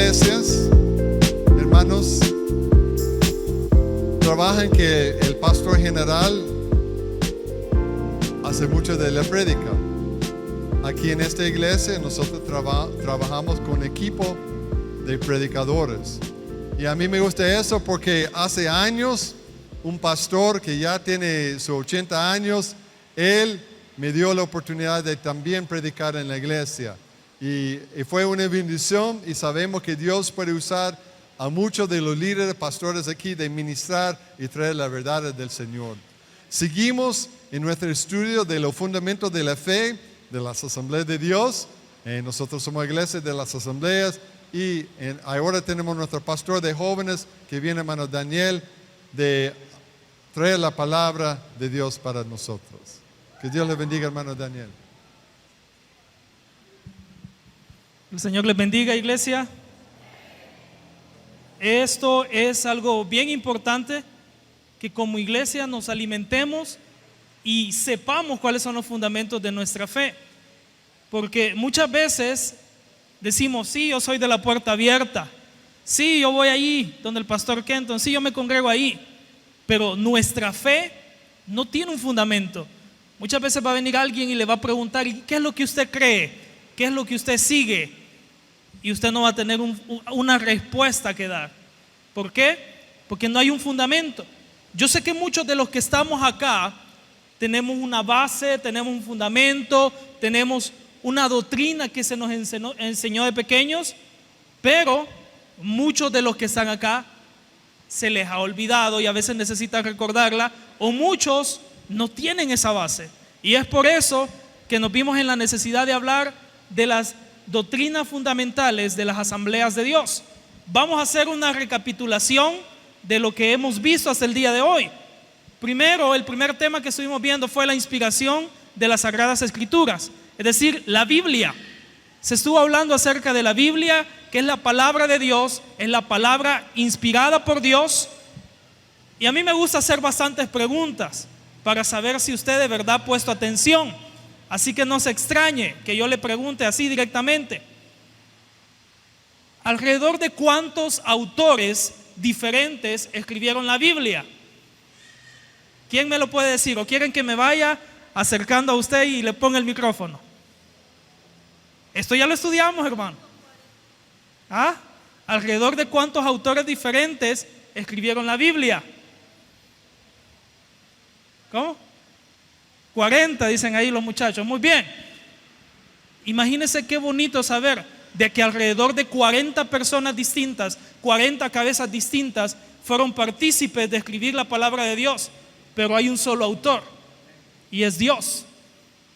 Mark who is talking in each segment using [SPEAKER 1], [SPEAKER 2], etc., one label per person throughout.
[SPEAKER 1] iglesias, hermanos, trabajan que el pastor general hace mucho de la prédica. Aquí en esta iglesia nosotros trabajamos con equipo de predicadores. Y a mí me gusta eso porque hace años un pastor que ya tiene sus 80 años, él me dio la oportunidad de también predicar en la iglesia. Y fue una bendición, y sabemos que Dios puede usar a muchos de los líderes, pastores aquí, de ministrar y traer la verdad del Señor. Seguimos en nuestro estudio de los fundamentos de la fe de las asambleas de Dios. Nosotros somos iglesia de las asambleas, y ahora tenemos nuestro pastor de jóvenes que viene, hermano Daniel, de traer la palabra de Dios para nosotros. Que Dios le bendiga, hermano Daniel.
[SPEAKER 2] El Señor les bendiga, iglesia. Esto es algo bien importante, que como iglesia nos alimentemos y sepamos cuáles son los fundamentos de nuestra fe. Porque muchas veces decimos, sí, yo soy de la puerta abierta, sí, yo voy ahí donde el pastor Kenton, sí, yo me congrego ahí, pero nuestra fe no tiene un fundamento. Muchas veces va a venir alguien y le va a preguntar, ¿qué es lo que usted cree? ¿Qué es lo que usted sigue? Y usted no va a tener una respuesta que dar. ¿Por qué? Porque no hay un fundamento. Yo sé que muchos de los que estamos acá tenemos una base, tenemos un fundamento, tenemos una doctrina que se nos enseñó de pequeños, pero muchos de los que están acá se les ha olvidado y a veces necesitan recordarla, o muchos no tienen esa base. Y es por eso que nos vimos en la necesidad de hablar de las doctrinas fundamentales de las asambleas de Dios. Vamos a hacer una recapitulación de lo que hemos visto hasta el día de hoy. Primero, el primer tema que estuvimos viendo fue la inspiración de las Sagradas Escrituras, es decir, la Biblia. Se estuvo hablando acerca de la Biblia, que es la palabra de Dios, es la palabra inspirada por Dios. Y a mí me gusta hacer bastantes preguntas para saber si usted de verdad ha puesto atención. Así que no se extrañe que yo le pregunte así directamente. ¿Alrededor de cuántos autores diferentes escribieron la Biblia? ¿Quién me lo puede decir? ¿O quieren que me vaya acercando a usted y le ponga el micrófono? Esto ya lo estudiamos, hermano. ¿Ah? ¿Alrededor de cuántos autores diferentes escribieron la Biblia? ¿Cómo? 40, dicen ahí los muchachos. Muy bien. Imagínense qué bonito saber de que alrededor de 40 personas distintas, 40 cabezas distintas fueron partícipes de escribir la palabra de Dios, pero hay un solo autor y es Dios.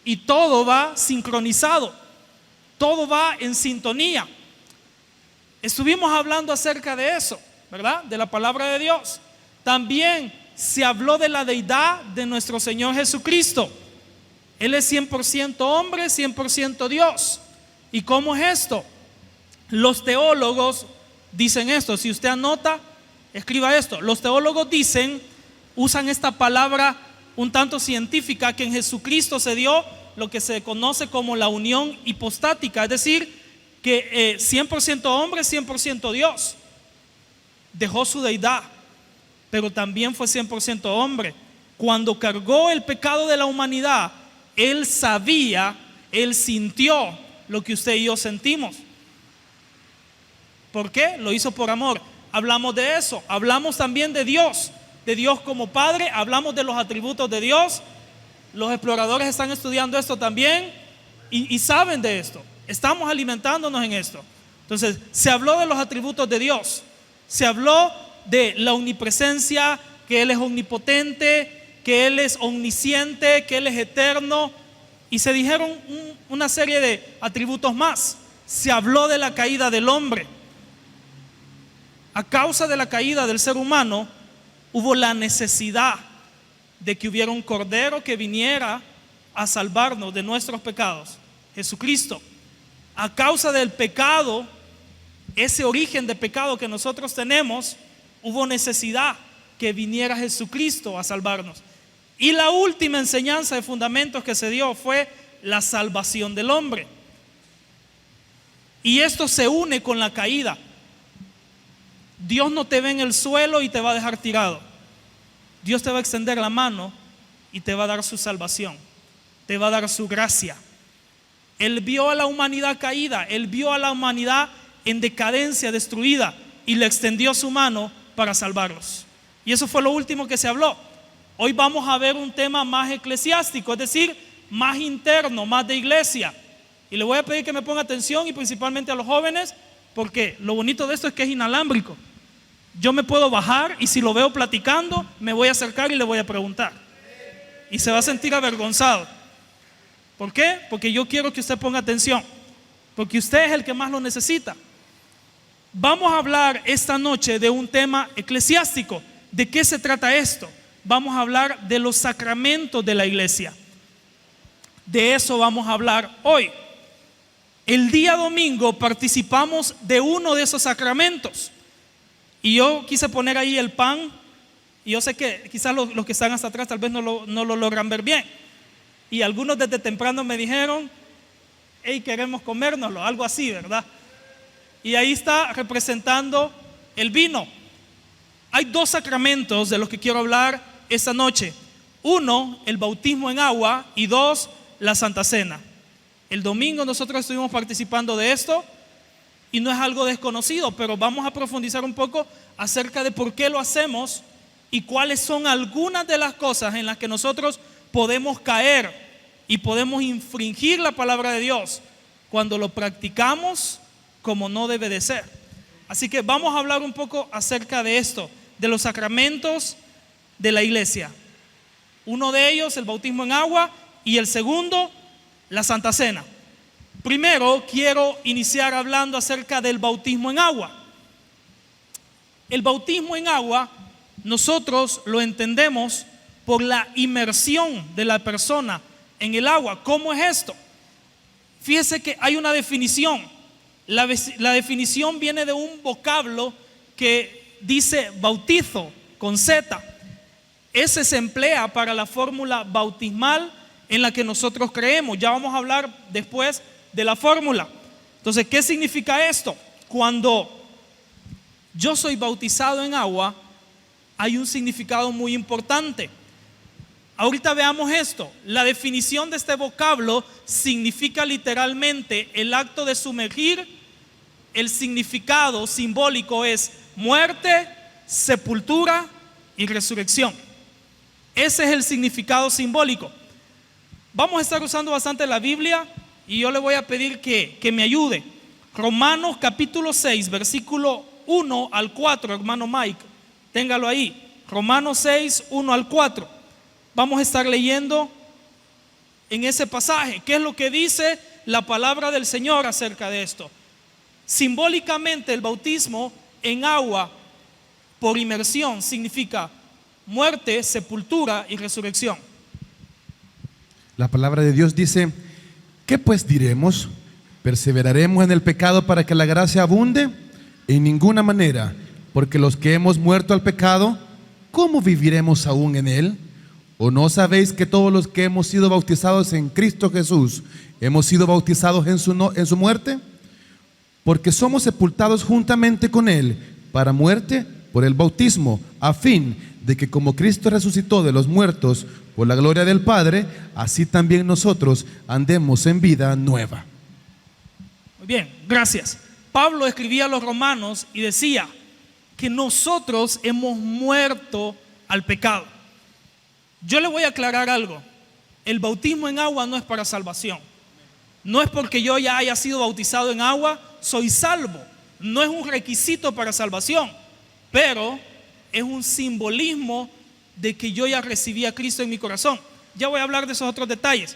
[SPEAKER 2] Y todo va sincronizado, todo va en sintonía. Estuvimos hablando acerca de eso, ¿verdad? De la palabra de Dios. También se habló de la deidad de nuestro Señor Jesucristo. Él es 100% hombre, 100% Dios. ¿Y cómo es esto? Los teólogos dicen esto. Si usted anota, escriba esto. Los teólogos usan esta palabra un tanto científica, que en Jesucristo se dio lo que se conoce como la unión hipostática, es decir, que 100% hombre, 100% Dios. Dejó su deidad, pero también fue 100% hombre. Cuando cargó el pecado de la humanidad, Él sabía, Él sintió lo que usted y yo sentimos. ¿Por qué? Lo hizo por amor. Hablamos de eso. Hablamos también de Dios como Padre. Hablamos de los atributos de Dios. Los exploradores están estudiando esto también y saben de esto. Estamos alimentándonos en esto. Entonces, se habló de los atributos de Dios. Se habló de la omnipresencia, que Él es omnipotente, que Él es omnisciente, que Él es eterno. Y se dijeron una serie de atributos más. Se habló de la caída del hombre. A causa de la caída del ser humano, hubo la necesidad de que hubiera un cordero que viniera a salvarnos de nuestros pecados, Jesucristo. A causa del pecado, ese origen de pecado que nosotros tenemos, hubo necesidad que viniera Jesucristo a salvarnos. Y la última enseñanza de fundamentos que se dio fue la salvación del hombre. Y esto se une con la caída. Dios no te ve en el suelo y te va a dejar tirado. Dios te va a extender la mano y te va a dar su salvación, te va a dar su gracia. Él vio a la humanidad caída, Él vio a la humanidad en decadencia, destruida, y le extendió su mano para salvarlos. Y eso fue lo último que se habló. Hoy vamos a ver un tema más eclesiástico, es decir, más interno, más de iglesia. Y le voy a pedir que me ponga atención, y principalmente a los jóvenes, porque lo bonito de esto es que es inalámbrico. Yo me puedo bajar y si lo veo platicando, me voy a acercar y le voy a preguntar. Y se va a sentir avergonzado. ¿Por qué? Porque yo quiero que usted ponga atención, porque usted es el que más lo necesita. Vamos a hablar esta noche de un tema eclesiástico. ¿De qué se trata esto? Vamos a hablar de los sacramentos de la iglesia. De eso vamos a hablar hoy. El día domingo participamos de uno de esos sacramentos. Y yo quise poner ahí el pan. Y yo sé que quizás los que están hasta atrás tal vez no lo logran ver bien. Y algunos desde temprano me dijeron: hey, queremos comérnoslo, algo así, ¿verdad? Y ahí está representando el vino. Hay dos sacramentos de los que quiero hablar esta noche. Uno, el bautismo en agua, y dos, la Santa Cena. El domingo nosotros estuvimos participando de esto y no es algo desconocido, pero vamos a profundizar un poco acerca de por qué lo hacemos y cuáles son algunas de las cosas en las que nosotros podemos caer y podemos infringir la palabra de Dios cuando lo practicamos como no debe de ser. Así que vamos a hablar un poco acerca de esto, de los sacramentos de la iglesia. Uno de ellos, el bautismo en agua, y el segundo, la Santa Cena. Primero quiero iniciar hablando acerca del bautismo en agua. El bautismo en agua nosotros lo entendemos por la inmersión de la persona en el agua. ¿Cómo es esto? Fíjese que hay una definición. La definición viene de un vocablo que dice bautizo con Z. Ese se emplea para la fórmula bautismal en la que nosotros creemos. Ya vamos a hablar después de la fórmula. Entonces, ¿qué significa esto? Cuando yo soy bautizado en agua, hay un significado muy importante. Ahorita veamos esto. La definición de este vocablo significa literalmente el acto de sumergir. El significado simbólico es muerte, sepultura y resurrección. Ese es el significado simbólico. Vamos a estar usando bastante la Biblia y yo le voy a pedir que me ayude. Romanos capítulo 6, versículo 1 al 4, hermano Mike, téngalo ahí. Romanos 6, 1 al 4. Vamos a estar leyendo en ese pasaje. ¿Qué es lo que dice la palabra del Señor acerca de esto? Simbólicamente, el bautismo en agua por inmersión significa muerte, sepultura y resurrección.
[SPEAKER 3] La palabra de Dios dice: ¿qué pues diremos? ¿Perseveraremos en el pecado para que la gracia abunde? En ninguna manera, porque los que hemos muerto al pecado, ¿cómo viviremos aún en él? ¿O no sabéis que todos los que hemos sido bautizados en Cristo Jesús hemos sido bautizados en su muerte? Porque somos sepultados juntamente con él para muerte por el bautismo, a fin de que como Cristo resucitó de los muertos por la gloria del Padre, así también nosotros andemos en vida nueva.
[SPEAKER 2] Muy bien, gracias. Pablo escribía a los romanos y decía que nosotros hemos muerto al pecado. Yo le voy a aclarar algo. El bautismo en agua no es para salvación. No es porque yo ya haya sido bautizado en agua, soy salvo. No es un requisito para salvación, pero es un simbolismo de que yo ya recibí a Cristo en mi corazón. Ya voy a hablar de esos otros detalles.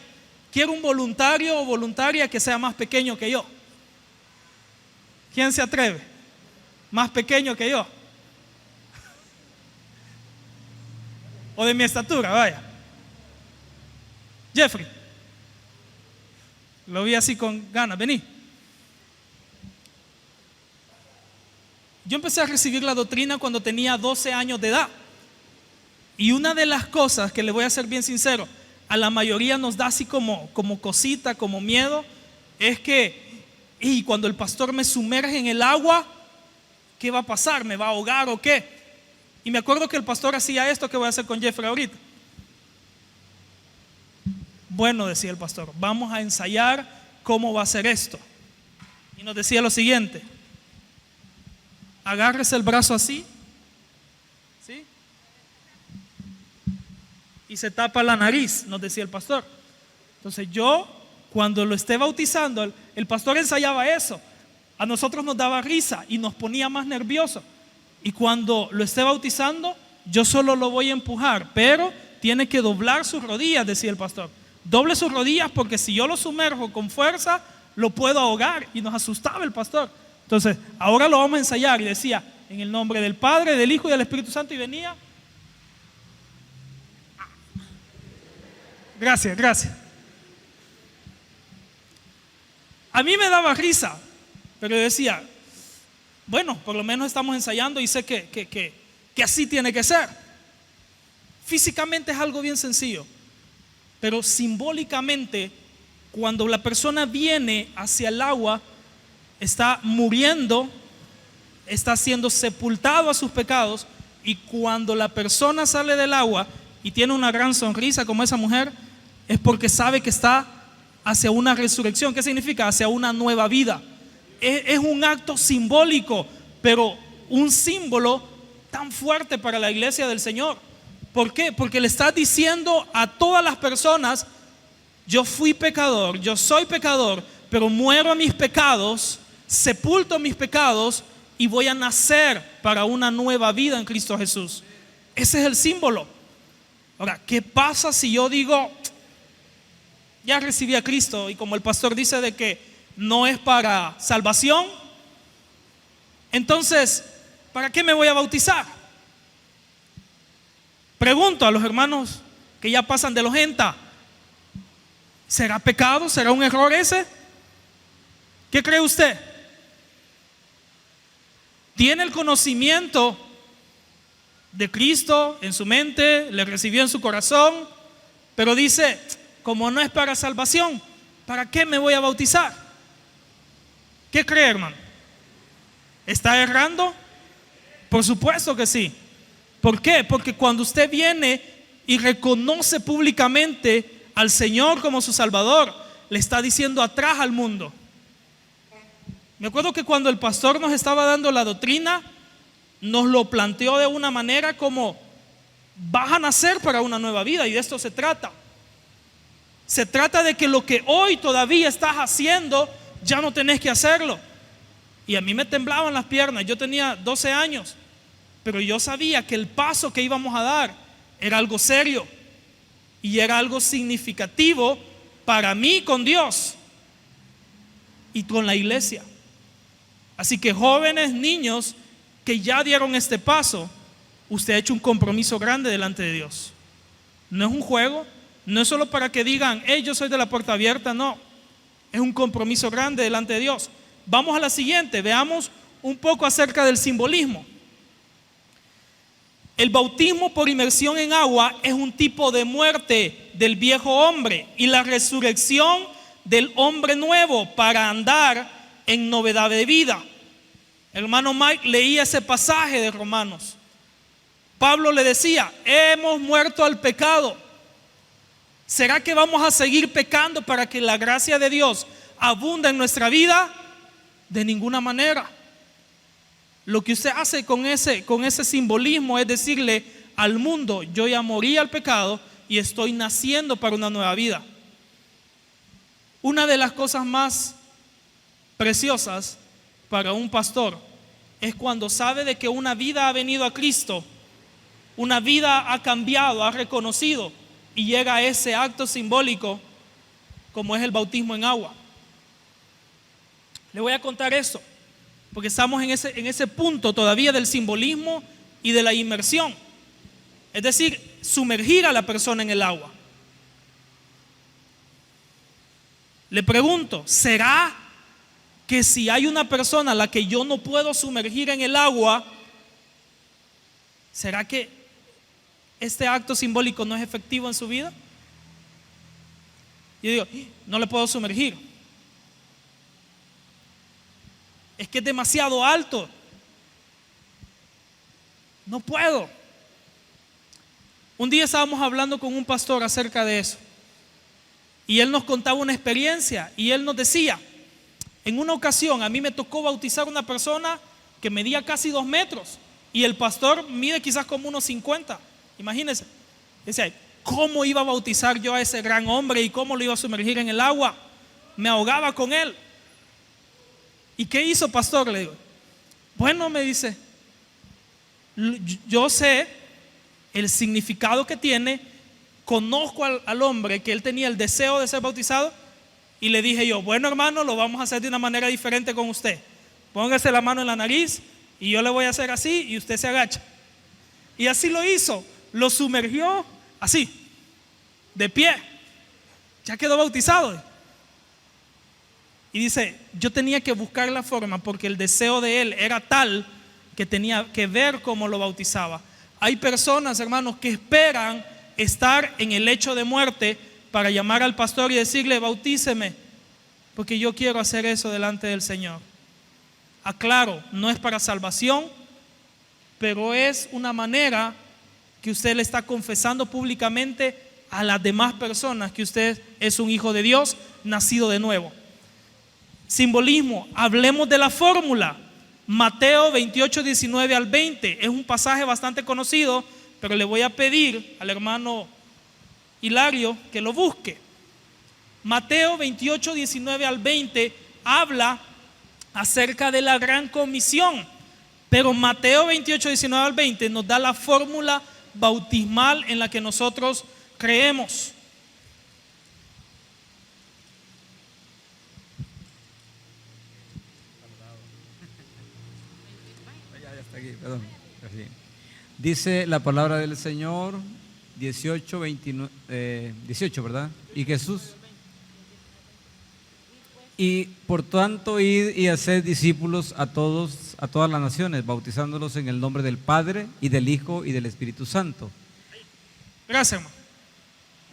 [SPEAKER 2] Quiero un voluntario o voluntaria que sea más pequeño que yo. ¿Quién se atreve? Más pequeño que yo. O de mi estatura, vaya. Jeffrey. Lo vi así con ganas. Vení. Yo empecé a recibir la doctrina cuando tenía 12 años de edad. Y una de las cosas que le voy a ser bien sincero, a la mayoría nos da así como cosita, como miedo, es que y cuando el pastor me sumerge en el agua, ¿qué va a pasar? ¿Me va a ahogar o qué? Y me acuerdo que el pastor hacía esto que voy a hacer con Jeffrey ahorita. Bueno, decía el pastor, vamos a ensayar cómo va a ser esto. Y nos decía lo siguiente: agárrese el brazo así, ¿sí? Y se tapa la nariz, nos decía el pastor. Entonces yo, cuando lo esté bautizando, el pastor ensayaba eso. A nosotros nos daba risa y nos ponía más nerviosos. Y cuando lo esté bautizando, yo solo lo voy a empujar, pero tiene que doblar sus rodillas, decía el pastor. Doble sus rodillas, porque si yo lo sumerjo con fuerza, lo puedo ahogar. Y nos asustaba el pastor. Entonces, ahora lo vamos a ensayar. Y decía, en el nombre del Padre, del Hijo y del Espíritu Santo. Y venía. Gracias. A mí me daba risa, pero yo decía, bueno, por lo menos estamos ensayando y sé que así tiene que ser. Físicamente es algo bien sencillo, pero simbólicamente, cuando la persona viene hacia el agua, está muriendo, está siendo sepultado a sus pecados, y cuando la persona sale del agua y tiene una gran sonrisa como esa mujer, es porque sabe que está hacia una resurrección. ¿Qué significa? Hacia una nueva vida. Es un acto simbólico, pero un símbolo tan fuerte para la iglesia del Señor. ¿Por qué? Porque le está diciendo a todas las personas: yo fui pecador, yo soy pecador, pero muero a mis pecados, sepulto mis pecados y voy a nacer para una nueva vida en Cristo Jesús. Ese es el símbolo. Ahora, ¿qué pasa si yo digo, ya recibí a Cristo, y como el pastor dice de que no es para salvación, entonces, ¿para qué me voy a bautizar? Pregunto a los hermanos que ya pasan de los 80, ¿será pecado? ¿Será un error ese? ¿Qué cree usted? ¿Tiene el conocimiento de Cristo en su mente? ¿Le recibió en su corazón? Pero dice, como no es para salvación, ¿para qué me voy a bautizar? ¿Qué cree, hermano? ¿Está errando? Por supuesto que sí. ¿Por qué? Porque cuando usted viene y reconoce públicamente al Señor como su Salvador, le está diciendo atrás al mundo. Me acuerdo que cuando el pastor nos estaba dando la doctrina, nos lo planteó de una manera como: vas a nacer para una nueva vida, y de esto se trata. Se trata de que lo que hoy todavía estás haciendo, ya no tenés que hacerlo. Y a mí me temblaban las piernas. Yo tenía 12 años, pero yo sabía que el paso que íbamos a dar era algo serio y era algo significativo para mí con Dios y con la iglesia. Así que jóvenes, niños que ya dieron este paso, usted ha hecho un compromiso grande delante de Dios. No es un juego, no es solo para que digan, hey, yo soy de la puerta abierta. No, es un compromiso grande delante de Dios. Vamos a la siguiente, veamos un poco acerca del simbolismo. El bautismo por inmersión en agua es un tipo de muerte del viejo hombre y la resurrección del hombre nuevo para andar en novedad de vida. El hermano Mike leía ese pasaje de Romanos. Pablo le decía, hemos muerto al pecado. ¿Será que vamos a seguir pecando para que la gracia de Dios abunda en nuestra vida? De ninguna manera. Lo que usted hace con ese simbolismo es decirle al mundo, yo ya morí al pecado y estoy naciendo para una nueva vida. Una de las cosas más preciosas para un pastor es cuando sabe de que una vida ha venido a Cristo, una vida ha cambiado, ha reconocido, y llega a ese acto simbólico como es el bautismo en agua. Le voy a contar esto, porque estamos en ese punto todavía del simbolismo y de la inmersión. Es decir, sumergir a la persona en el agua. Le pregunto, ¿será que si hay una persona a la que yo no puedo sumergir en el agua, ¿será que este acto simbólico no es efectivo en su vida? Yo digo, no le puedo sumergir. Es que es demasiado alto. no puedo. Un día estábamos hablando con un pastor acerca de eso y él nos contaba una experiencia y él nos decía, en una ocasión a mí me tocó bautizar a una persona que medía casi 2 metros y el pastor mide quizás como unos 50. Imagínense. Decía, ¿cómo iba a bautizar yo a ese gran hombre y cómo lo iba a sumergir en el agua? Me ahogaba con él. ¿Y qué hizo, pastor? Le digo, bueno, me dice, yo sé el significado que tiene, conozco al hombre que él tenía el deseo de ser bautizado y le dije yo, bueno hermano, lo vamos a hacer de una manera diferente con usted. Póngase la mano en la nariz y yo le voy a hacer así y usted se agacha. Y así lo hizo, lo sumergió así, de pie, ya quedó bautizado. Y dice, yo tenía que buscar la forma porque el deseo de él era tal que tenía que ver cómo lo bautizaba. Hay personas, hermanos, que esperan estar en el lecho de muerte para llamar al pastor y decirle, bautíceme, porque yo quiero hacer eso delante del Señor. Aclaro, no es para salvación, pero es una manera que usted le está confesando públicamente a las demás personas que usted es un hijo de Dios, nacido de nuevo. Simbolismo, hablemos de la fórmula. Mateo 28, 19 al 20 es un pasaje bastante conocido, pero le voy a pedir al hermano Hilario que lo busque. Mateo 28, 19 al 20 habla acerca de la gran comisión, pero Mateo 28, 19 al 20 nos da la fórmula bautismal en la que nosotros creemos.
[SPEAKER 4] Aquí, perdón. Así. Dice la palabra del Señor 18, 29, 18, ¿verdad? Y Jesús. Y por tanto id y haced discípulos a todas las naciones, bautizándolos en el nombre del Padre y del Hijo y del Espíritu Santo.
[SPEAKER 2] Gracias, hermano.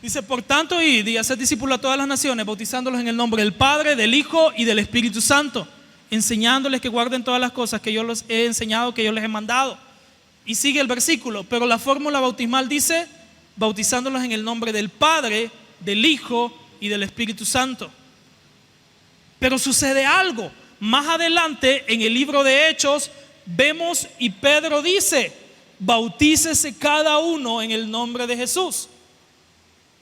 [SPEAKER 2] Dice, por tanto id y haced discípulos a todas las naciones, bautizándolos en el nombre del Padre, del Hijo y del Espíritu Santo, enseñándoles que guarden todas las cosas que yo les he enseñado, que yo les he mandado. Y sigue el versículo, pero la fórmula bautismal dice, bautizándolos en el nombre del Padre, del Hijo y del Espíritu Santo. Pero sucede algo, más adelante en el libro de Hechos vemos y Pedro dice, bautícese cada uno en el nombre de Jesús.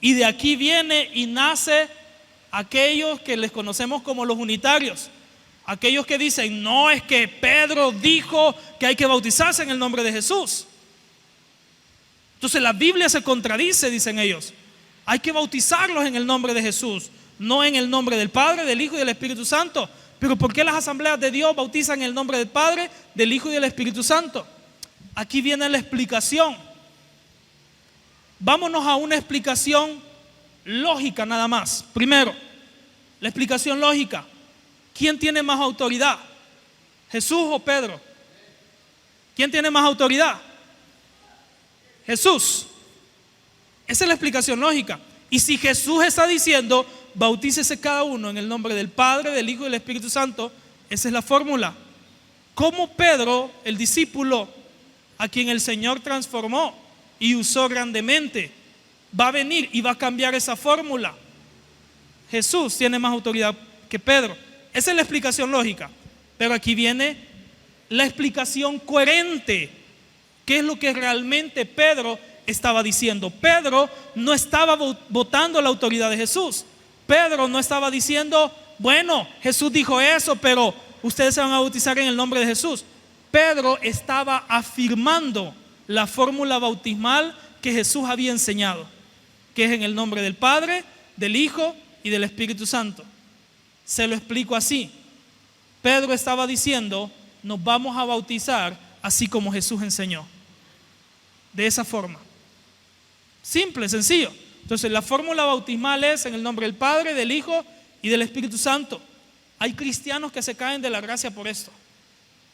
[SPEAKER 2] Y de aquí viene y nace aquellos que les conocemos como los unitarios. Aquellos que dicen, no, es que Pedro dijo que hay que bautizarse en el nombre de Jesús. Entonces la Biblia se contradice, dicen ellos. Hay que bautizarlos en el nombre de Jesús, no en el nombre del Padre, del Hijo y del Espíritu Santo. Pero ¿por qué las asambleas de Dios bautizan en el nombre del Padre, del Hijo y del Espíritu Santo? Aquí viene la explicación. Vámonos a una explicación lógica nada más. Primero, la explicación lógica. ¿Quién tiene más autoridad? ¿Jesús o Pedro? ¿Quién tiene más autoridad? Jesús. Esa es la explicación lógica. Y si Jesús está diciendo, bautícese cada uno en el nombre del Padre, del Hijo y del Espíritu Santo, esa es la fórmula. ¿Cómo Pedro, el discípulo a quien el Señor transformó y usó grandemente, va a venir y va a cambiar esa fórmula? Jesús tiene más autoridad que Pedro. Esa es la explicación lógica. Pero aquí viene la explicación coherente. ¿Qué es lo que realmente Pedro estaba diciendo? Pedro no estaba votando la autoridad de Jesús. Pedro no estaba diciendo, bueno, Jesús dijo eso, pero ustedes se van a bautizar en el nombre de Jesús. Pedro estaba afirmando la fórmula bautismal que Jesús había enseñado, que es en el nombre del Padre, del Hijo y del Espíritu Santo. Se lo explico así. Pedro estaba diciendo, nos vamos a bautizar así como Jesús enseñó. De esa forma. Simple, sencillo. Entonces la fórmula bautismal es en el nombre del Padre, del Hijo y del Espíritu Santo. Hay cristianos que se caen de la gracia por esto,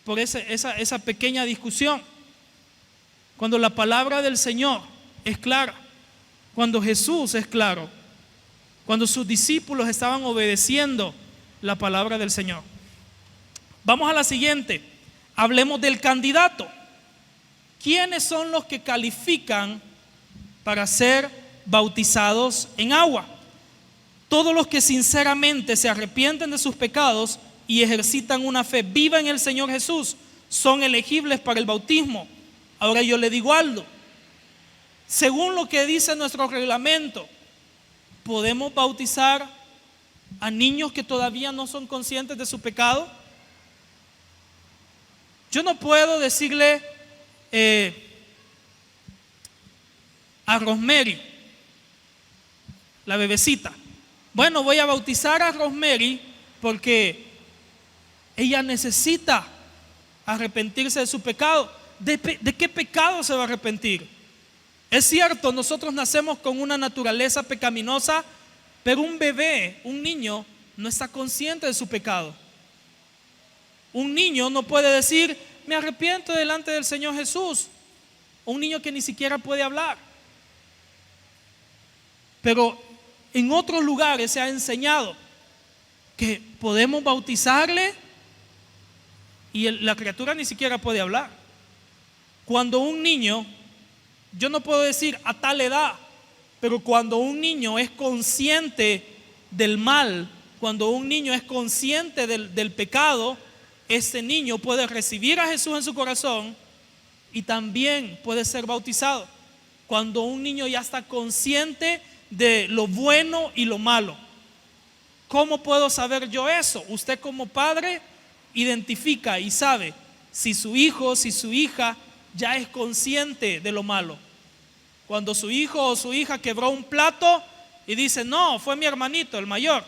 [SPEAKER 2] por esa pequeña discusión. Cuando la palabra del Señor es clara, cuando Jesús es claro, cuando sus discípulos estaban obedeciendo la palabra del Señor. Vamos a la siguiente. Hablemos del candidato. ¿quiénes son los que califican para ser bautizados en agua? Todos los que sinceramente se arrepienten de sus pecados y ejercitan una fe viva en el Señor Jesús son elegibles para el bautismo. Ahora yo le digo algo, según lo que dice nuestro reglamento, ¿podemos bautizar a niños que todavía no son conscientes de su pecado? Yo no puedo decirle a Rosemary, la bebecita, bueno, voy a bautizar a Rosemary porque ella necesita arrepentirse de su pecado. ¿De qué pecado se va a arrepentir? Es cierto, nosotros nacemos con una naturaleza pecaminosa, pero un bebé, un niño, no está consciente de su pecado. Un niño no puede decir, me arrepiento delante del Señor Jesús. Un niño que ni siquiera puede hablar. Pero en otros lugares se ha enseñado que podemos bautizarle y la criatura ni siquiera puede hablar. Cuando un niño, yo no puedo decir a tal edad, pero cuando un niño es consciente del mal, cuando un niño es consciente del pecado, ese niño puede recibir a Jesús en su corazón y también puede ser bautizado. Cuando un niño ya está consciente de lo bueno y lo malo. ¿Cómo puedo saber yo eso? Usted como padre identifica y sabe si su hijo, si su hija ya es consciente de lo malo. Cuando su hijo o su hija quebró un plato y dice, no, fue mi hermanito, el mayor,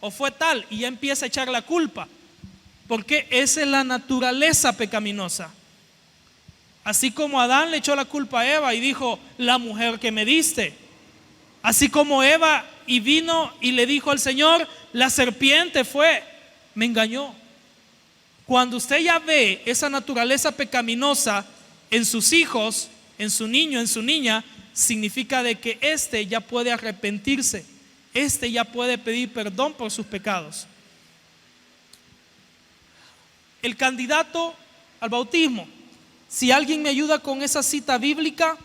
[SPEAKER 2] o fue tal, y ya empieza a echar la culpa, porque esa es la naturaleza pecaminosa. Así como Adán le echó la culpa a Eva y dijo, la mujer que me diste. Así como Eva y vino y le dijo al Señor, la serpiente fue, me engañó. Cuando usted ya ve esa naturaleza pecaminosa en sus hijos, en su niño, en su niña, significa de que éste ya puede arrepentirse, éste ya puede pedir perdón por sus pecados. El candidato al bautismo, si alguien me ayuda con esa cita bíblica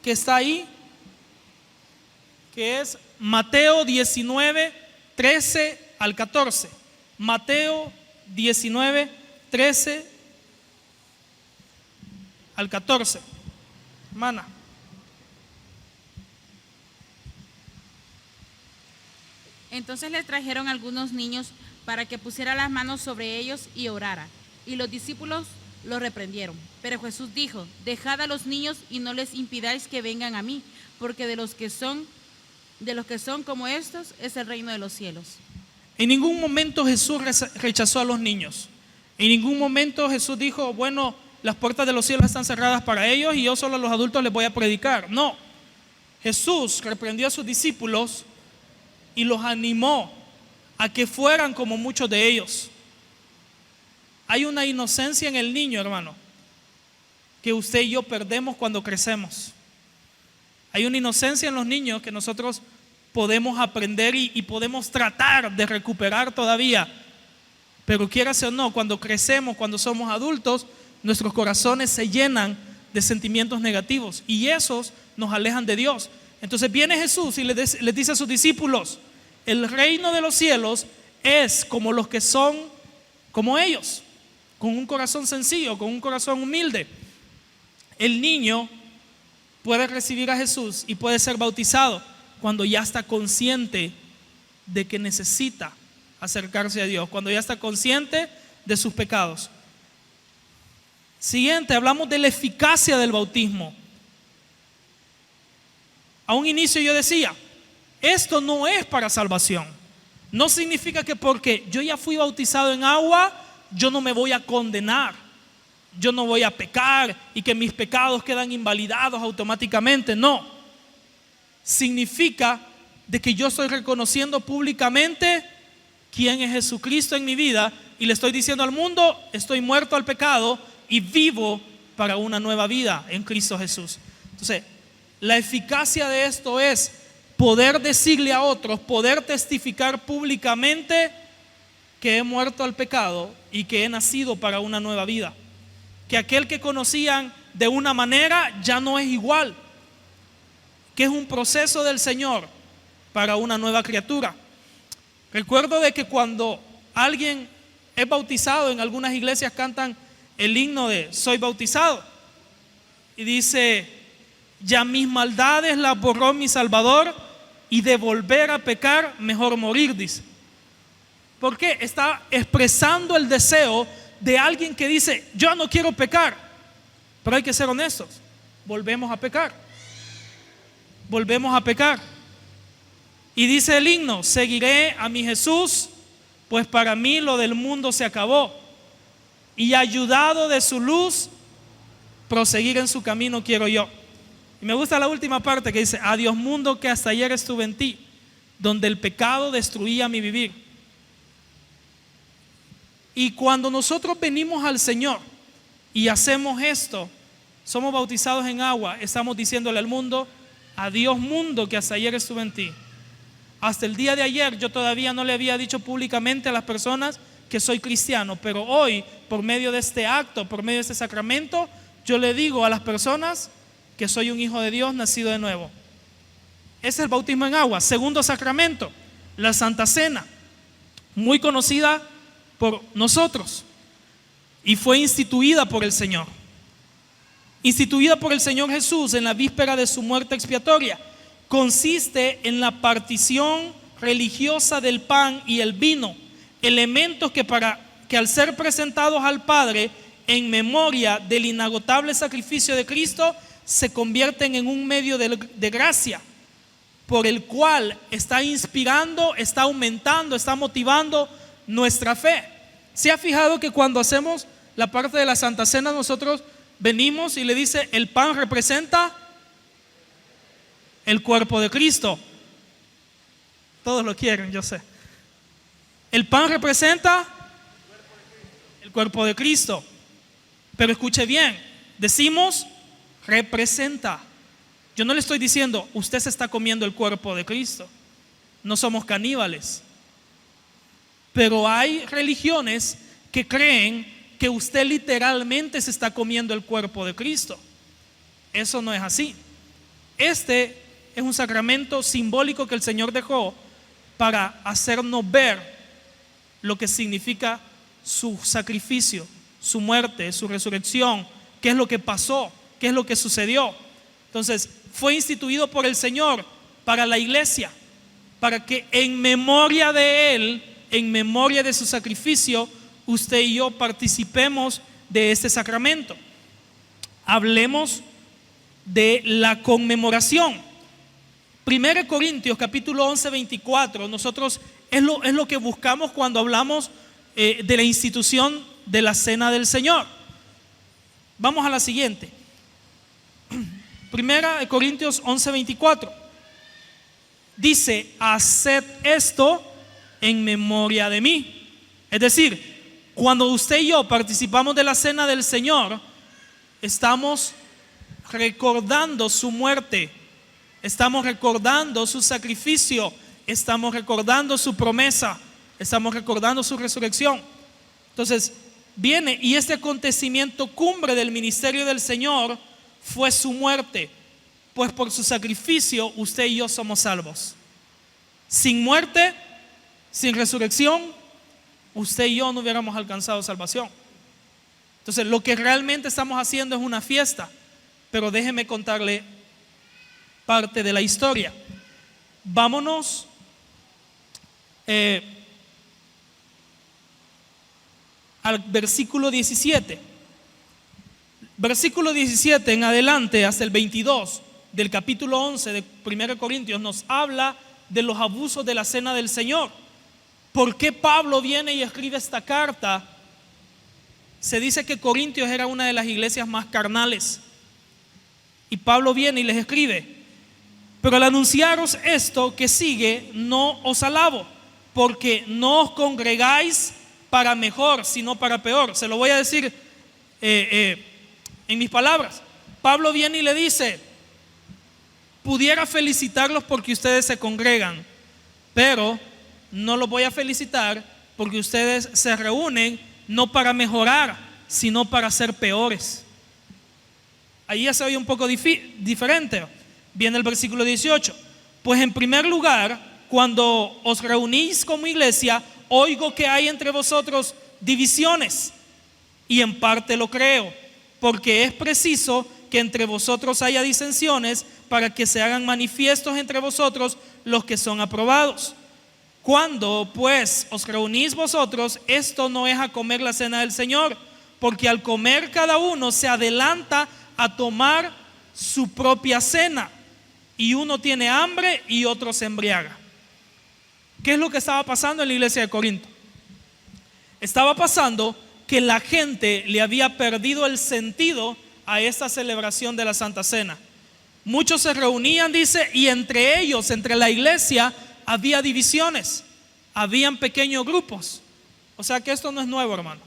[SPEAKER 2] que está ahí, que es Mateo 19, 13 al 14. Mateo 19, 13 al 14. Hermana.
[SPEAKER 5] Entonces le trajeron algunos niños para que pusiera las manos sobre ellos y orara. Y los discípulos lo reprendieron. Pero Jesús dijo, dejad a los niños y no les impidáis que vengan a mí, porque de los que son como estos es el reino de los cielos.
[SPEAKER 2] En ningún momento Jesús rechazó a los niños. En ningún momento Jesús dijo, bueno, las puertas de los cielos están cerradas para ellos y yo solo a los adultos les voy a predicar. No, Jesús reprendió a sus discípulos y los animó a que fueran como muchos de ellos. Hay una inocencia en el niño, hermano, que usted y yo perdemos cuando crecemos. Hay una inocencia en los niños que nosotros podemos aprender y podemos tratar de recuperar todavía. Pero quieras o no, cuando crecemos, cuando somos adultos, nuestros corazones se llenan de sentimientos negativos y esos nos alejan de Dios. Entonces viene Jesús y les dice a sus discípulos, el reino de los cielos es como los que son como ellos, con un corazón sencillo, con un corazón humilde. El niño puede recibir a Jesús y puede ser bautizado cuando ya está consciente de que necesita acercarse a Dios, cuando ya está consciente de sus pecados. Siguiente, hablamos de la eficacia del bautismo. A un inicio yo decía, esto no es para salvación. No significa que porque yo ya fui bautizado en agua, yo no me voy a condenar, yo no voy a pecar y que mis pecados quedan invalidados automáticamente. No, significa de que yo estoy reconociendo públicamente quién es Jesucristo en mi vida y le estoy diciendo al mundo, estoy muerto al pecado y vivo para una nueva vida en Cristo Jesús. Entonces, la eficacia de esto es poder decirle a otros, poder testificar públicamente que he muerto al pecado y que he nacido para una nueva vida. Que aquel que conocían de una manera, ya no es igual, que es un proceso del Señor para una nueva criatura. Recuerdo de que cuando alguien es bautizado, en algunas iglesias cantan el himno de soy bautizado y dice: ya mis maldades las borró mi Salvador, y de volver a pecar mejor morir, dice. Porque está expresando el deseo de alguien que dice: yo no quiero pecar. Pero hay que ser honestos, volvemos a pecar. Volvemos a pecar. Y dice el himno: seguiré a mi Jesús, pues para mí lo del mundo se acabó, y ayudado de su luz, proseguir en su camino quiero yo. Y me gusta la última parte que dice: adiós mundo que hasta ayer estuve en ti, donde el pecado destruía mi vivir. Y cuando nosotros venimos al Señor y hacemos esto, somos bautizados en agua, estamos diciéndole al mundo: adiós mundo que hasta ayer estuve en ti. Hasta el día de ayer yo todavía no le había dicho públicamente a las personas que soy cristiano, pero hoy, por medio de este acto, por medio de este sacramento, yo le digo a las personas que soy un hijo de Dios nacido de nuevo. Ese es el bautismo en agua. Segundo sacramento, la Santa Cena, muy conocida por nosotros y fue instituida por el Señor. Instituida por el Señor Jesús en la víspera de su muerte expiatoria. Consiste en la partición religiosa del pan y el vino, elementos que al ser presentados al Padre en memoria del inagotable sacrificio de Cristo, se convierten en un medio de gracia por el cual está inspirando, está aumentando, está motivando nuestra fe. ¿Se ha fijado que cuando hacemos la parte de la Santa Cena nosotros venimos y le dice: el pan representa el cuerpo de Cristo? Todos lo quieren, yo sé. El pan representa el cuerpo de Cristo. Pero escuche bien, decimos representa. Yo no le estoy diciendo usted se está comiendo el cuerpo de Cristo. No somos caníbales. Pero hay religiones que creen que usted literalmente se está comiendo el cuerpo de Cristo. Eso no es así. Este es un sacramento simbólico que el Señor dejó para hacernos ver lo que significa su sacrificio, su muerte, su resurrección, qué es lo que pasó, qué es lo que sucedió. Entonces, fue instituido por el Señor para la iglesia, para que en memoria de Él, en memoria de su sacrificio, usted y yo participemos de este sacramento. Hablemos de la conmemoración. 1 Corintios capítulo 11, 24, nosotros es lo que buscamos cuando hablamos de la institución de la Cena del Señor. Vamos a la siguiente. 1 Corintios 11, 24 dice: haced esto en memoria de mí. Es decir, cuando usted y yo participamos de la Cena del Señor, estamos recordando su muerte, estamos recordando su sacrificio, estamos recordando su promesa, estamos recordando su resurrección. Entonces viene, y este acontecimiento cumbre del ministerio del Señor fue su muerte, pues por su sacrificio usted y yo somos salvos. Sin muerte, sin resurrección, usted y yo no hubiéramos alcanzado salvación. Entonces lo que realmente estamos haciendo es una fiesta. Pero déjeme contarle parte de la historia. Vámonos al versículo 17. Versículo 17 en adelante hasta el 22 del capítulo 11 de 1 Corintios nos habla de los abusos de la Cena del Señor. ¿Por qué Pablo viene y escribe esta carta? Se dice que Corintios era una de las iglesias más carnales. Y Pablo viene y les escribe: pero al anunciaros esto que sigue, no os alabo, porque no os congregáis para mejor, sino para peor. Se lo voy a decir en mis palabras. Pablo viene y le dice: pudiera felicitarlos porque ustedes se congregan, pero no los voy a felicitar porque ustedes se reúnen no para mejorar, sino para ser peores. Ahí ya se oye un poco diferente. Viene el versículo 18. Pues en primer lugar, cuando os reunís como iglesia, oigo que hay entre vosotros divisiones, y en parte lo creo, porque es preciso que entre vosotros haya disensiones para que se hagan manifiestos entre vosotros los que son aprobados. Cuando pues os reunís vosotros, esto no es a comer la cena del Señor, porque al comer cada uno se adelanta a tomar su propia cena, y uno tiene hambre y otro se embriaga. ¿Qué es lo que estaba pasando en la iglesia de Corinto? Estaba pasando que la gente le había perdido el sentido a esta celebración de la Santa Cena. Muchos se reunían, dice, y entre ellos, entre la iglesia, había divisiones, habían pequeños grupos. O sea que esto no es nuevo, hermano.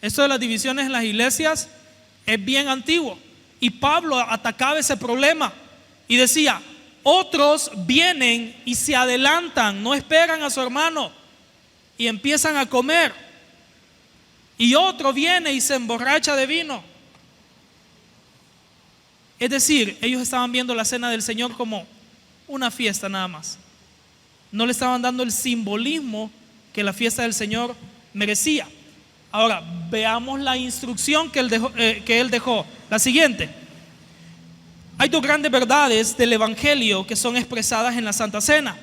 [SPEAKER 2] Esto de las divisiones en las iglesias es bien antiguo. Y Pablo atacaba ese problema y decía: otros vienen y se adelantan, no esperan a su hermano y empiezan a comer. Y otro viene y se emborracha de vino. Es decir, ellos estaban viendo la cena del Señor como una fiesta nada más. No le estaban dando el simbolismo que la fiesta del Señor merecía. Ahora, veamos la instrucción que él dejó. La siguiente. Hay dos grandes verdades del Evangelio que son expresadas en la Santa Cena.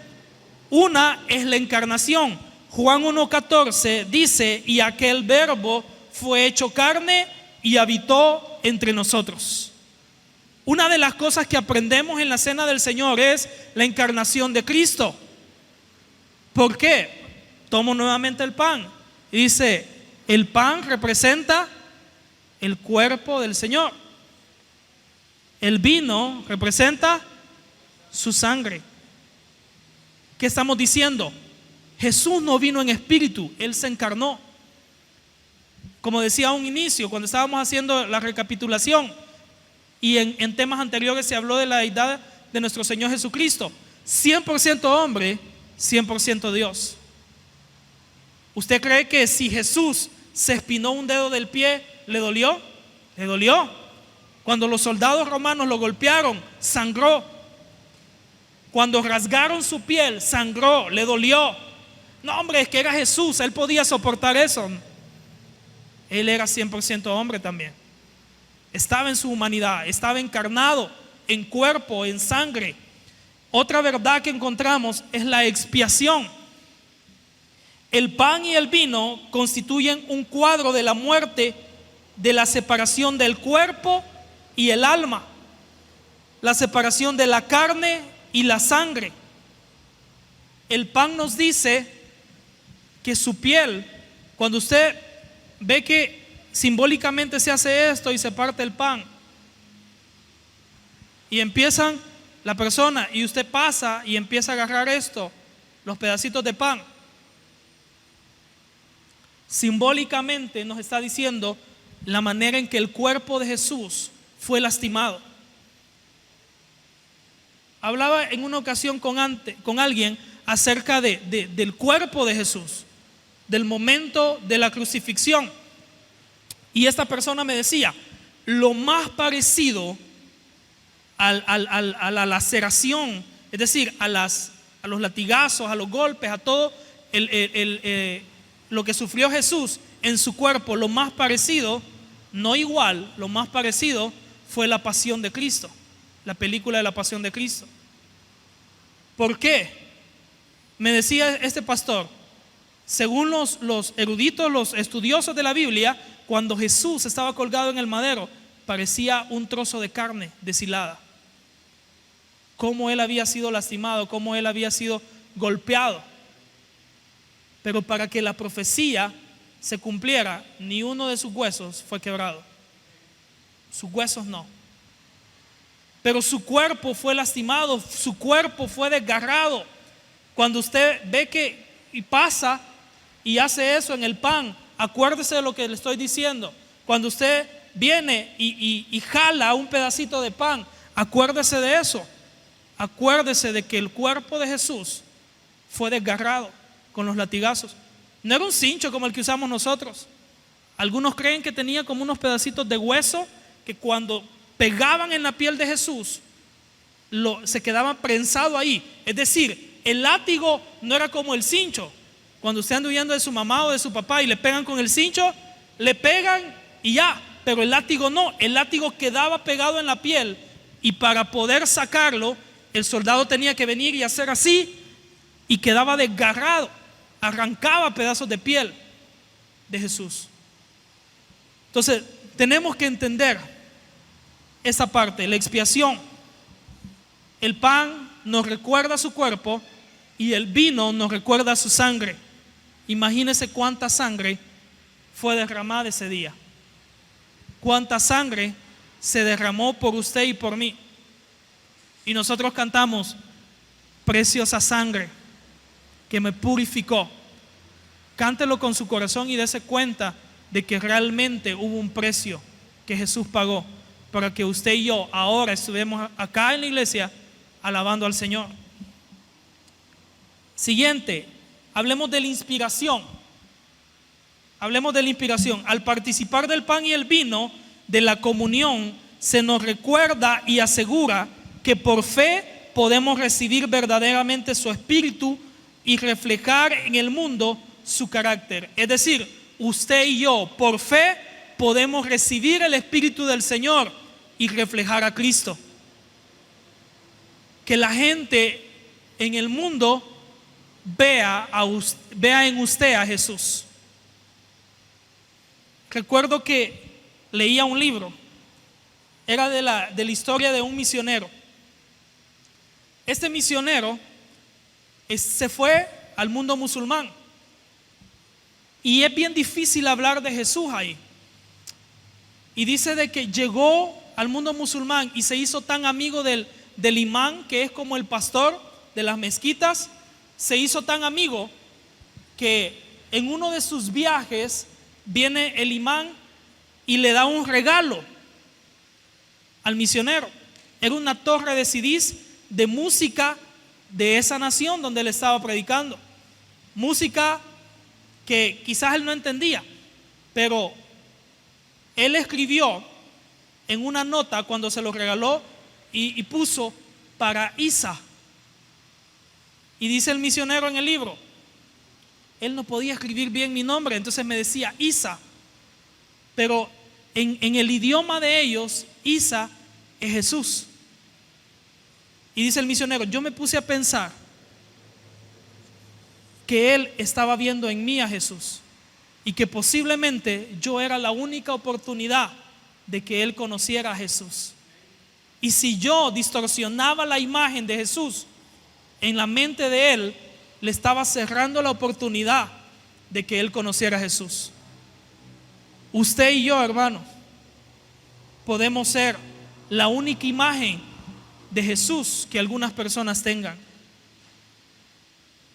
[SPEAKER 2] Una es la encarnación. Juan 1:14 dice: y aquel verbo fue hecho carne y habitó entre nosotros. Una de las cosas que aprendemos en la Cena del Señor es la encarnación de Cristo. ¿Por qué? Tomo nuevamente el pan y dice: el pan representa el cuerpo del Señor. El vino representa su sangre. ¿Qué estamos diciendo? Jesús no vino en espíritu, Él se encarnó. Como decía a un inicio, cuando estábamos haciendo la recapitulación, y en temas anteriores se habló de la deidad de nuestro Señor Jesucristo. 100% hombre, 100% Dios. ¿Usted cree que si Jesús se espinó un dedo del pie, le dolió? Le dolió. Cuando los soldados romanos lo golpearon, sangró. Cuando rasgaron su piel, sangró, le dolió. No, hombre, es que era Jesús, Él podía soportar eso. Él era 100% hombre también. Estaba en su humanidad, estaba encarnado en cuerpo, en sangre. Otra verdad que encontramos es la expiación. El pan y el vino constituyen un cuadro de la muerte, de la separación del cuerpo y el alma, la separación de la carne y la sangre. El pan nos dice que su piel, cuando usted ve que simbólicamente se hace esto y se parte el pan y empiezan la persona y usted pasa y empieza a agarrar esto, los pedacitos de pan, simbólicamente nos está diciendo la manera en que el cuerpo de Jesús fue lastimado. Hablaba en una ocasión con alguien acerca del cuerpo de Jesús, del momento de la crucifixión, y esta persona me decía: lo más parecido a la laceración, es decir, a los latigazos, a los golpes, a todo lo que sufrió Jesús en su cuerpo, lo más parecido, no igual, lo más parecido fue la pasión de Cristo, la película de la pasión de Cristo. ¿Por qué? Me decía este pastor, según los eruditos, los estudiosos de la Biblia, cuando Jesús estaba colgado en el madero, parecía un trozo de carne deshilada. Cómo Él había sido lastimado, cómo Él había sido golpeado. Pero para que la profecía se cumpliera, ni uno de sus huesos fue quebrado. Sus huesos no. Pero su cuerpo fue lastimado, su cuerpo fue desgarrado. Cuando usted ve que y pasa y hace eso en el pan, acuérdese de lo que le estoy diciendo. Cuando usted viene y jala un pedacito de pan, acuérdese de eso. Acuérdese de que el cuerpo de Jesús fue desgarrado con los latigazos. No era un cincho como el que usamos nosotros. Algunos creen que tenía como unos pedacitos de hueso que cuando pegaban en la piel de Jesús, se quedaban prensados ahí. Es decir, el látigo no era como el cincho. Cuando usted anda huyendo de su mamá o de su papá y le pegan con el cincho, le pegan y ya. Pero el látigo no, el látigo quedaba pegado en la piel, y para poder sacarlo, el soldado tenía que venir y hacer así, y quedaba desgarrado, arrancaba pedazos de piel de Jesús. Entonces, tenemos que entender esa parte, la expiación. El pan nos recuerda su cuerpo y el vino nos recuerda su sangre. Imagínese cuánta sangre fue derramada ese día. Cuánta sangre se derramó por usted y por mí. Y nosotros cantamos: preciosa sangre que me purificó. Cántelo con su corazón y dése cuenta de que realmente hubo un precio que Jesús pagó para que usted y yo ahora estuvimos acá en la iglesia alabando al Señor. Siguiente, hablemos de la inspiración. Hablemos de la inspiración. Al participar del pan y el vino de la comunión, se nos recuerda y asegura que por fe podemos recibir verdaderamente su espíritu y reflejar en el mundo su carácter. Es decir, usted y yo por fe podemos recibir el espíritu del Señor y reflejar a Cristo. Que la gente en el mundo vea en usted a Jesús. Recuerdo que leía un libro, era de la historia de un misionero. Este misionero se fue al mundo musulmán, y es bien difícil hablar de Jesús ahí. Y dice de que llegó al mundo musulmán y se hizo tan amigo del imán, que es como el pastor de las mezquitas. Se hizo tan amigo que en uno de sus viajes viene el imán y le da un regalo al misionero. Era una torre de CDs de música de esa nación donde él estaba predicando. Música que quizás él no entendía, pero él escribió en una nota cuando se lo regaló y puso para Isa. Y dice el misionero en el libro, él no podía escribir bien mi nombre, entonces me decía Isa. Pero en el idioma de ellos, Isa es Jesús. Y dice el misionero, yo me puse a pensar que él estaba viendo en mí a Jesús, y que posiblemente yo era la única oportunidad de que él conociera a Jesús. Y si yo distorsionaba la imagen de Jesús en la mente de él, le estaba cerrando la oportunidad de que él conociera a Jesús. Usted y yo, hermano, podemos ser la única imagen de Jesús que algunas personas tengan.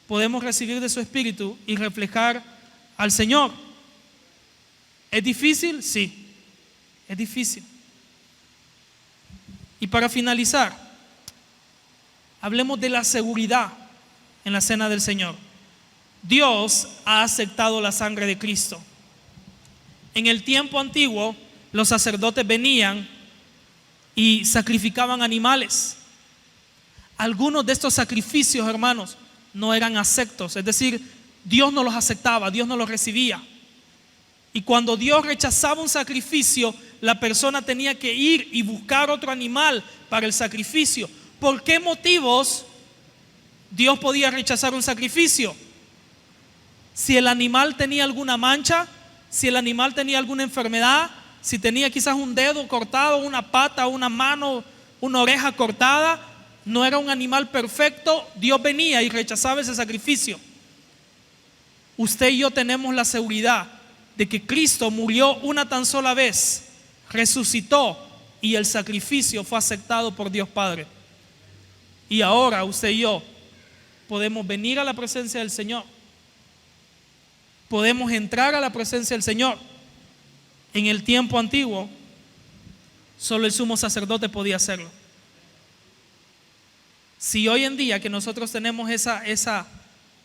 [SPEAKER 2] Podemos recibir de su espíritu y reflejar al Señor. ¿Es difícil? Sí, es difícil. Y para finalizar, hablemos de la seguridad en la cena del Señor. Dios ha aceptado la sangre de Cristo. En el tiempo antiguo, los sacerdotes venían y sacrificaban animales. Algunos de estos sacrificios, hermanos, no eran aceptos, es decir, Dios no los aceptaba, Dios no los recibía. Y cuando Dios rechazaba un sacrificio, la persona tenía que ir y buscar otro animal para el sacrificio. ¿Por qué motivos Dios podía rechazar un sacrificio? Si el animal tenía alguna mancha, si el animal tenía alguna enfermedad, si tenía quizás un dedo cortado, una pata, una mano, una oreja cortada, no era un animal perfecto, Dios venía y rechazaba ese sacrificio. Usted y yo tenemos la seguridad de que Cristo murió una tan sola vez, resucitó y el sacrificio fue aceptado por Dios Padre. Y ahora usted y yo podemos venir a la presencia del Señor. Podemos entrar a la presencia del Señor. En el tiempo antiguo, solo el sumo sacerdote podía hacerlo. Si hoy en día que nosotros tenemos esa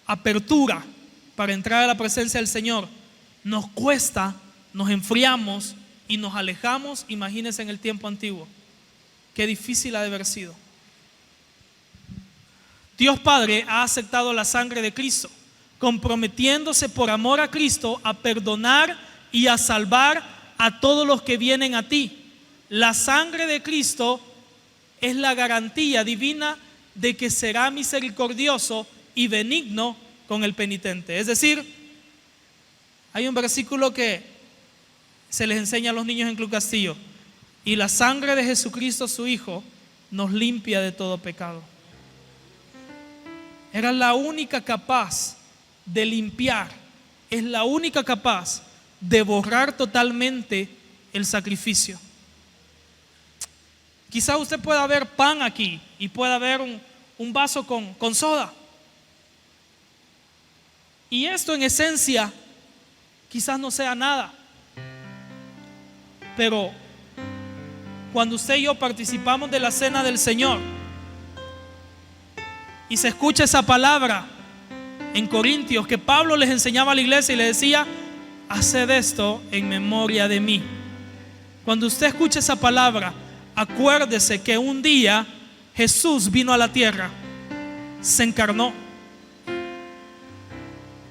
[SPEAKER 2] apertura para entrar a la presencia del Señor, nos cuesta, nos enfriamos y nos alejamos, imagínense en el tiempo antiguo. qué difícil ha de haber sido. Dios Padre ha aceptado la sangre de Cristo, comprometiéndose por amor a Cristo a perdonar y a salvar a todos los que vienen a ti. La sangre de Cristo es la garantía divina de que será misericordioso y benigno con el penitente. Es decir, hay un versículo que se les enseña a los niños en Club Castillo: y la sangre de Jesucristo su Hijo nos limpia de todo pecado. Era la única capaz de limpiar, es la única capaz de borrar totalmente el sacrificio. Quizá usted pueda ver pan aquí y pueda ver un vaso con soda. Y esto en esencia quizás no sea nada. Pero cuando usted y yo participamos de la cena del Señor y se escucha esa palabra en Corintios que Pablo les enseñaba a la iglesia y le decía: haced esto en memoria de mí. Cuando usted escucha esa palabra, acuérdese que un día Jesús vino a la tierra, se encarnó,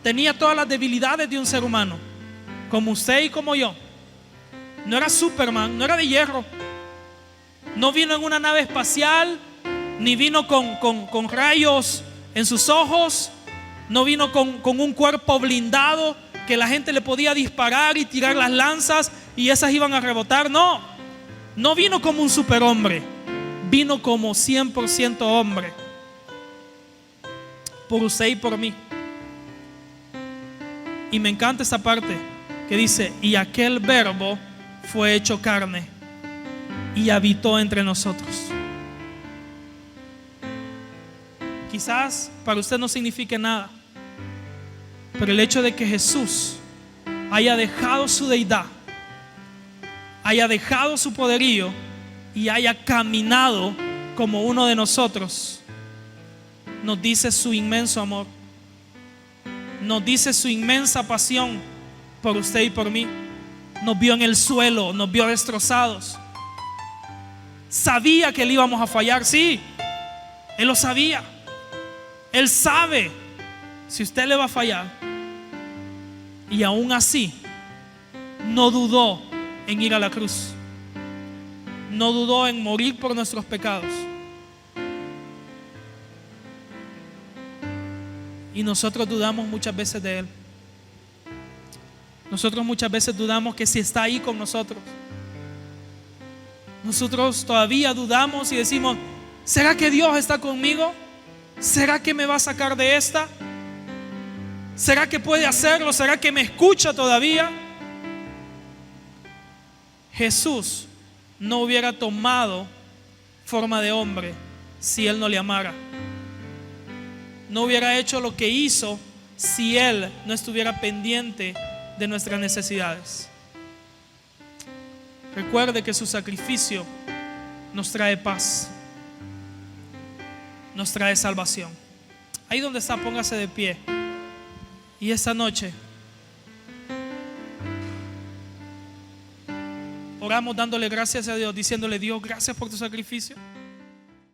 [SPEAKER 2] tenía todas las debilidades de un ser humano, como usted y como yo. No era Superman, no era de hierro, no vino en una nave espacial, ni vino con rayos en sus ojos, no vino con un cuerpo blindado que la gente le podía disparar y tirar las lanzas y esas iban a rebotar. No vino como un superhombre, vino como 100% hombre, por usted y por mí. Y me encanta esta parte que dice: y aquel verbo fue hecho carne y habitó entre nosotros. Quizás para usted no signifique nada, pero el hecho de que Jesús haya dejado su deidad, haya dejado su poderío y haya caminado como uno de nosotros, nos dice su inmenso amor, nos dice su inmensa pasión por usted y por mí. Nos vio en el suelo, nos vio destrozados, sabía que le íbamos a fallar. Sí, Él lo sabía. Él sabe si usted le va a fallar, y aún así no dudó en ir a la cruz, no dudó en morir por nuestros pecados. Y nosotros dudamos muchas veces de Él. Nosotros muchas veces dudamos que si está ahí con nosotros. Nosotros todavía dudamos y decimos: ¿será que Dios está conmigo? ¿Será que me va a sacar de esta? ¿Será que puede hacerlo? ¿Será que me escucha todavía? Jesús no hubiera tomado forma de hombre si Él no le amara. No hubiera hecho lo que hizo si Él no estuviera pendiente de nuestras necesidades. Recuerde que su sacrificio nos trae paz, nos trae salvación. Ahí donde está, póngase de pie. Y esta noche oramos dándole gracias a Dios, diciéndole: Dios, gracias por tu sacrificio.